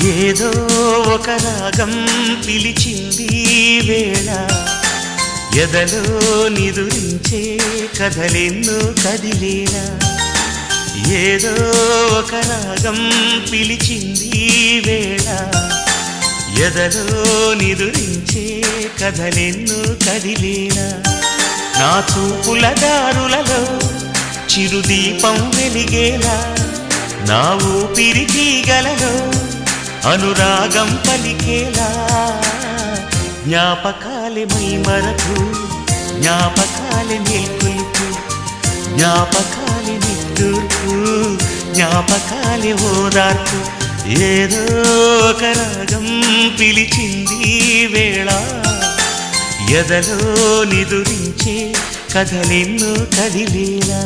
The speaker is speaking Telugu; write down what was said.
ఏదో ఒక రాగం పిలిచింది వేళ ఎదలో నిదురించే కథలెన్నో కదిలేలా ఏదో ఒక రాగం పిలిచింది వేళ ఎదలో నిదురించే కథలెన్నో కదిలేలా నా చూపుల దారులలో చిరుదీపం వెలిగేలా నా ఊపిరి తీగలలో అనురాగం పలికేలా జ్ఞాపకాలే మైమరకు జ్ఞాపకాలే మేల్కొలుపు జ్ఞాపకాలే నిట్టూర్పు జ్ఞాపకాలే ఓదార్పు ఏదో ఒక రాగం పిలిచింది వేళ ఎదలో నిదురించే కథలెన్నో కదిలేలా